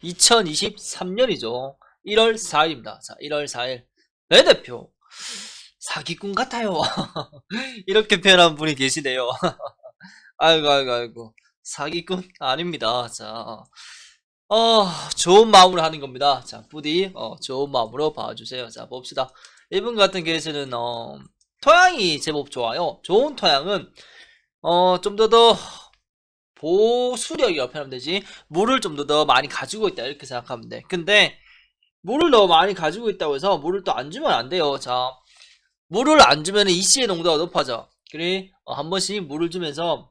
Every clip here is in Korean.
2023년이죠. 1월 4일입니다. 자, 1월 4일. 배 대표. 사기꾼 같아요. 이렇게 표현한 분이 계시네요. 아이고. 사기꾼? 아닙니다. 자, 좋은 마음으로 하는 겁니다. 자, 부디, 좋은 마음으로 봐주세요. 자, 봅시다. 이분 같은 케이스는, 토양이 제법 좋아요. 좋은 토양은, 좀 더 보수력이라고 표현하면 되지. 물을 좀 더 많이 가지고 있다. 이렇게 생각하면 돼. 근데, 물을 너무 많이 가지고 있다고 해서 물을 또 안 주면 안 돼요. 자, 물을 안 주면 EC의 농도가 높아져. 그래, 한 번씩 물을 주면서,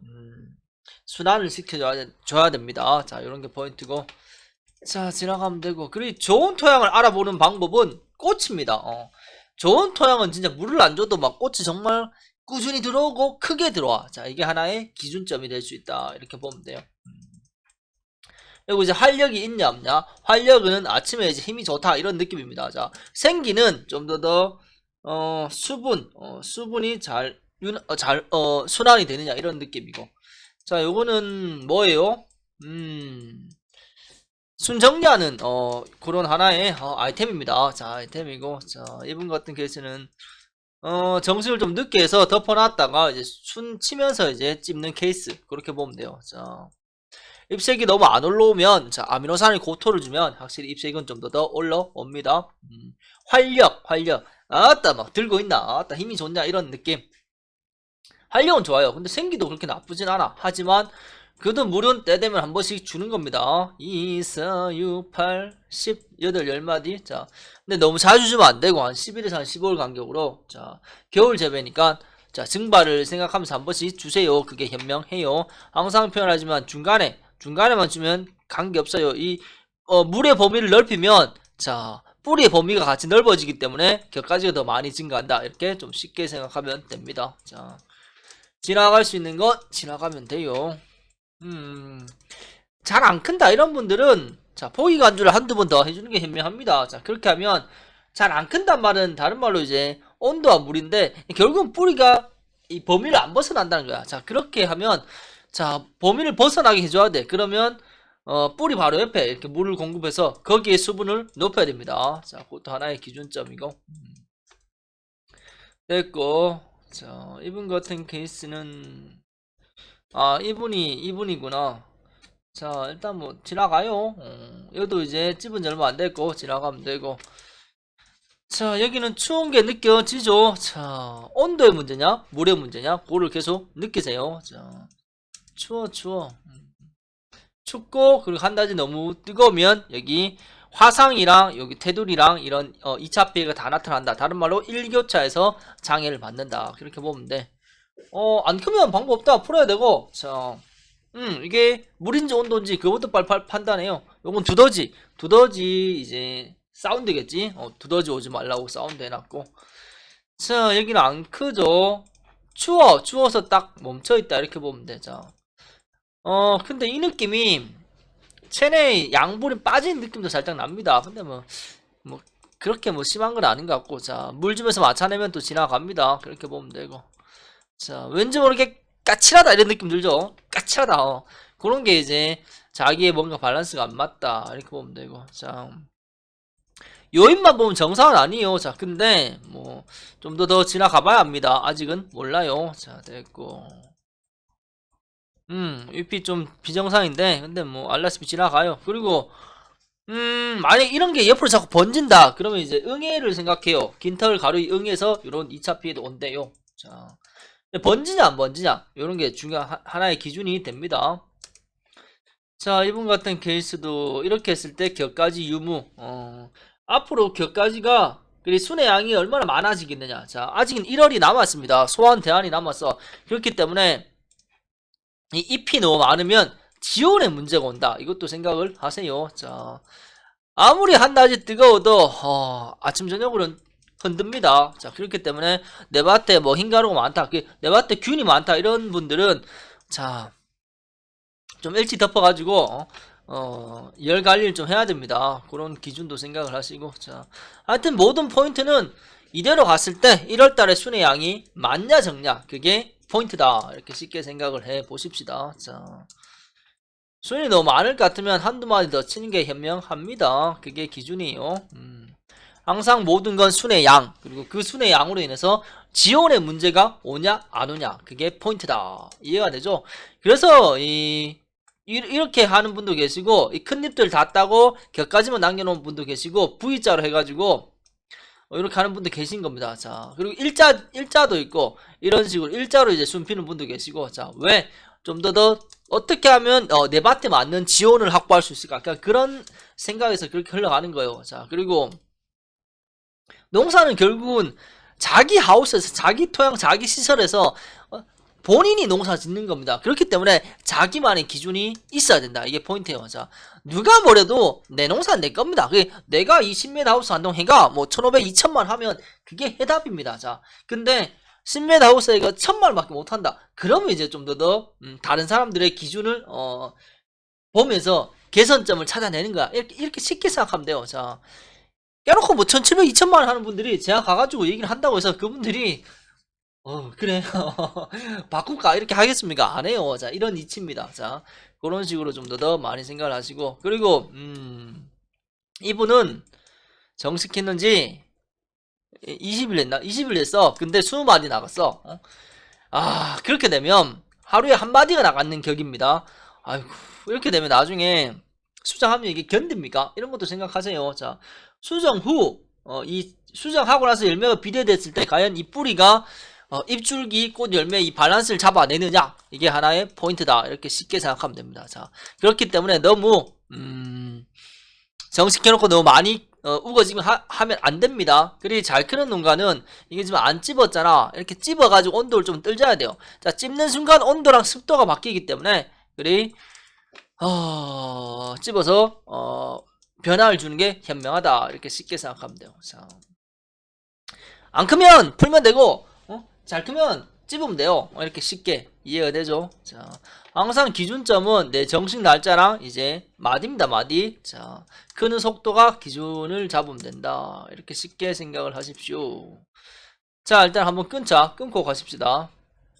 순환을 시켜줘야 됩니다. 자, 이런 게 포인트고. 자, 지나가면 되고. 그리고 좋은 토양을 알아보는 방법은 꽃입니다. 좋은 토양은 진짜 물을 안 줘도 막 꽃이 정말 꾸준히 들어오고 크게 들어와. 자, 이게 하나의 기준점이 될 수 있다. 이렇게 보면 돼요. 그리고 이제 활력이 있냐 없냐. 활력은 아침에 이제 힘이 좋다 이런 느낌입니다. 자, 생기는 좀 더 수분이 잘 순환이 되느냐 이런 느낌이고. 자, 요거는 뭐예요? 순정리하는 그런 하나의 아이템입니다. 자, 아이템이고. 자, 이분 같은 케이스는 정수를 좀 늦게 해서 덮어놨다가 이제 순 치면서 이제 찝는 케이스. 그렇게 보면 돼요. 자, 잎색이 너무 안 올라오면, 자, 아미노산이 고토를 주면 확실히 잎색은 좀 더 올라옵니다. 활력. 아따, 막 들고 있나? 아따, 힘이 좋냐? 이런 느낌. 활력은 좋아요. 근데 생기도 그렇게 나쁘진 않아. 하지만, 그래도 물은 때 되면 한 번씩 주는 겁니다. 2, 4, 6, 8, 10, 8, 10마디. 자, 근데 너무 자주 주면 안 되고, 한 11에서 한 15일 간격으로. 자, 겨울 재배니까, 자, 증발을 생각하면서 한 번씩 주세요. 그게 현명해요. 항상 표현하지만 중간에만 주면 관계없어요. 물의 범위를 넓히면, 자, 뿌리의 범위가 같이 넓어지기 때문에 격가지가 더 많이 증가한다. 이렇게 좀 쉽게 생각하면 됩니다. 자, 지나갈 수 있는 건 지나가면 돼요. 잘 안 큰다. 이런 분들은, 자, 포기 간주를 한두 번 더 해주는 게 현명합니다. 자, 그렇게 하면, 잘 안 큰단 말은 다른 말로 이제 온도와 물인데, 결국은 뿌리가 이 범위를 안 벗어난다는 거야. 자, 그렇게 하면, 자, 범위를 벗어나게 해줘야 돼. 그러면, 뿌리 바로 옆에 이렇게 물을 공급해서 거기에 수분을 높여야 됩니다. 자, 그것도 하나의 기준점이고. 됐고, 자, 이분 같은 케이스는, 이분이구나. 자, 일단 뭐, 지나가요. 여기도 이제 찝은 지 얼마 안 됐고, 지나가면 되고. 자, 여기는 추운 게 느껴지죠? 자, 온도의 문제냐? 물의 문제냐? 그거를 계속 느끼세요. 자, 추워. 춥고, 그리고 한 가지 너무 뜨거우면, 여기 화상이랑, 여기 테두리랑 이런, 2차 피해가 다 나타난다. 다른 말로 1교차에서 장애를 받는다. 그렇게 보면 돼. 안 크면 방법 없다. 풀어야 되고, 자, 이게 물인지 온도인지 그것도 빨리 판단해요. 요건 두더지 이제 사운드겠지. 두더지 오지 말라고 사운드 해놨고. 자, 여기는 안 크죠. 추워서 딱 멈춰있다 이렇게 보면 돼. 자, 근데 이 느낌이 체내 양분이 빠진 느낌도 살짝 납니다. 근데 뭐 그렇게 뭐 심한 건 아닌 것 같고. 자, 물 주면서 맞춰내면 또 지나갑니다. 그렇게 보면 되고. 자, 왠지 모르게 까칠하다 이런 느낌 들죠? 까칠하다. 그런 게 이제 자기의 뭔가 밸런스가 안 맞다 이렇게 보면 되고. 자, 요인만 보면 정상은 아니에요. 자, 근데 뭐 좀 더 지나가 봐야 합니다. 아직은 몰라요. 자, 됐고. UP 좀 비정상인데 근데 뭐 알라스피 지나가요. 그리고 만약 이런 게 옆으로 자꾸 번진다 그러면 이제 응애를 생각해요. 긴털 가루이 응해서 이런 2차 피해도 온대요. 자, 번지냐 안 번지냐 이런 게 중요한 하나의 기준이 됩니다. 자, 이분 같은 케이스도 이렇게 했을 때 격가지 유무. 앞으로 격가지가 그리고 순의 양이 얼마나 많아지겠느냐. 자, 아직은 1월이 남았습니다. 소환 대안이 남았어. 그렇기 때문에 이 잎이 너무 많으면 지온의 문제가 온다. 이것도 생각을 하세요. 자, 아무리 한낮이 뜨거워도 아침 저녁으로는 흔듭니다. 자, 그렇기 때문에 내 밭에 뭐 흰가루가 많다, 내 밭에 균이 많다 이런 분들은 자, 좀 일찍 덮어가지고 열 관리를 좀 해야 됩니다. 그런 기준도 생각을 하시고. 자, 하여튼 모든 포인트는 이대로 갔을 때 1월달에 순의 양이 많냐 적냐 그게 포인트다 이렇게 쉽게 생각을 해 보십시다. 자, 순이 너무 많을 것 같으면 한두 마디 더 치는 게 현명합니다. 그게 기준이에요. 항상 모든 건 순의 양, 그리고 그 순의 양으로 인해서 지원의 문제가 오냐 안 오냐, 그게 포인트다. 이해가 되죠? 그래서 이렇게 하는 분도 계시고, 이 큰 잎들 다 따고 격까지만 남겨놓은 분도 계시고, V자로 해가지고 이렇게 하는 분도 계신 겁니다. 자, 그리고 일자도 있고, 이런 식으로 일자로 이제 순 피는 분도 계시고. 자, 왜? 좀 더 어떻게 하면 내 밭에 맞는 지원을 확보할 수 있을까? 그러니까 그런 생각에서 그렇게 흘러가는 거예요. 자, 그리고 농사는 결국은 자기 하우스에서, 자기 토양, 자기 시설에서 본인이 농사 짓는 겁니다. 그렇기 때문에 자기만의 기준이 있어야 된다. 이게 포인트예요. 자, 누가 뭐래도 내 농사는 내 겁니다. 내가 이 10m 하우스 한 동 해가 뭐 1,500, 2,000만 하면 그게 해답입니다. 자, 근데 10m 하우스에 이거 1,000만원밖에 못한다. 그러면 이제 좀 더 다른 사람들의 기준을 보면서 개선점을 찾아내는 거야. 이렇게 쉽게 생각하면 돼요. 자, 깨놓고 뭐 1,700, 2,000만원 하는 분들이 제가 가가지고 얘기를 한다고 해서 그분들이 그래 바꿀까 이렇게 하겠습니까? 안 해요. 자, 이런 이치입니다. 자, 그런 식으로 좀 더 많이 생각을 하시고. 그리고 이분은 정식했는지 20일 했나? 20일 했어. 근데 20마디 나갔어. 그렇게 되면 하루에 한 마디가 나가는 격입니다. 아이고, 이렇게 되면 나중에 수정하면 이게 견딥니까? 이런 것도 생각하세요. 자, 수정 후 이 수정하고 나서 열매가 비대됐을 때 과연 이 뿌리가 잎줄기, 꽃, 열매 이 밸런스를 잡아내느냐, 이게 하나의 포인트다. 이렇게 쉽게 생각하면 됩니다. 자, 그렇기 때문에 너무 정식해놓고 너무 많이 우거지면 하면 안 됩니다. 그리고 잘 크는 농가는 이게 지금 안 찝었잖아. 이렇게 찝어가지고 온도를 좀 떨줘야 돼요. 자, 찝는 순간 온도랑 습도가 바뀌기 때문에 찝어서 변화를 주는 게 현명하다. 이렇게 쉽게 생각하면 돼요. 자, 안 크면 풀면 되고, 잘 크면 찝으면 돼요. 이렇게 쉽게 이해가 되죠? 자, 항상 기준점은 내 정식 날짜랑 이제 마디입니다. 마디. 자, 크는 속도가 기준을 잡으면 된다. 이렇게 쉽게 생각을 하십시오. 자, 일단 한번 끊고 가십시다.